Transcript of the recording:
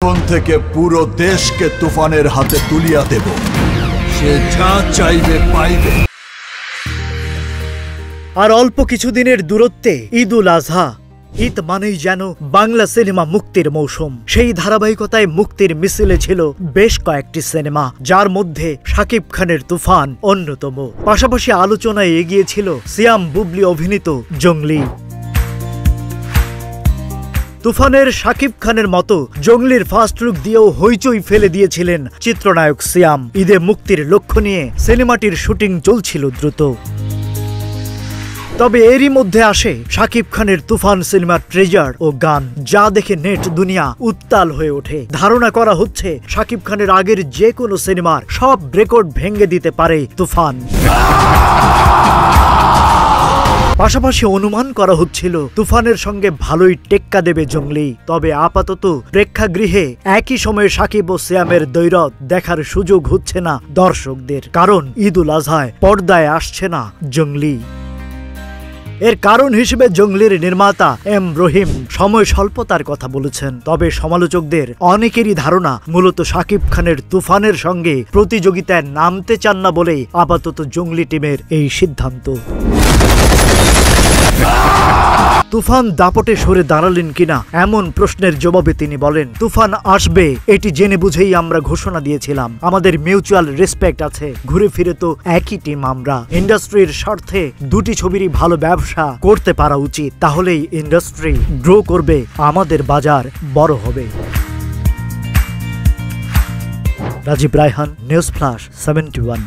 এখন থেকে পুরো দেশকে তুফানের হাতে তুলিয়া দেব। সে যা চাইবে পাইবে। আর অল্প কিছুদিনের দূরত্বে ঈদুল আজহা। ঈদ মানেই যেন বাংলা সিনেমা মুক্তির মৌসুম। সেই ধারাবাহিকতায় মুক্তির মিছিলে ছিল বেশ কয়েকটি সিনেমা, যার মধ্যে শাকিব খানের তুফান অন্যতম। পাশাপাশি আলোচনায় এগিয়েছিল সিয়াম বুবলি অভিনীত জঙ্গলি। তুফানের শাকিব খানের মতো জঙ্গলির ফার্স্ট লুক দিয়েও হইচই ফেলে দিয়েছিলেন চিত্রনায়ক সিয়াম। ঈদে মুক্তির লক্ষ্য নিয়ে সিনেমাটির শুটিং চলছিল দ্রুত। তবে এরই মধ্যে আসে শাকিব খানের তুফান সিনেমার ট্রেজার ও গান, যা দেখে নেট দুনিয়া উত্তাল হয়ে ওঠে। ধারণা করা হচ্ছে শাকিব খানের আগের যে কোনো সিনেমার সব রেকর্ড ভেঙে দিতে পারে তুফান। পাশাপাশি অনুমান করা হচ্ছিল তুফানের সঙ্গে ভালোই টেক্কা দেবে জঙ্গলি। তবে আপাতত প্রেক্ষাগৃহে একই সময়ে শাকিব ও সিয়ামের দ্বৈরথ দেখার সুযোগ হচ্ছে না দর্শকদের, কারণ ঈদুল আজহায় পর্দায় আসছে না জঙ্গলি। এর কারণ হিসেবে জঙ্গলির নির্মাতা এম রহিম সময় স্বল্পতার কথা বলেছেন। তবে সমালোচকদের অনেকেরই ধারণা মূলত শাকিব খানের তুফানের সঙ্গে প্রতিযোগিতায় নামতে চান না বলেই আপাতত জঙ্গলি টিমের এই সিদ্ধান্ত। তুফান দাপটে সরে দাঁড়ালেন কিনা এমন প্রশ্নের জবাবে তিনি বলেন, তুফান আসবে এটি জেনে বুঝেই আমরা ঘোষণা দিয়েছিলাম। আমাদের মিউচুয়াল রেসপেক্ট আছে, ঘুরে ফিরে তো একই টিম আমরা। ইন্ডাস্ট্রির স্বার্থে দুটি ছবিরই ভালো ব্যবসা করতে পারা উচিত, তাহলেই ইন্ডাস্ট্রি গ্রো করবে, আমাদের বাজার বড় হবে। Rajib Raihan, news flash 71।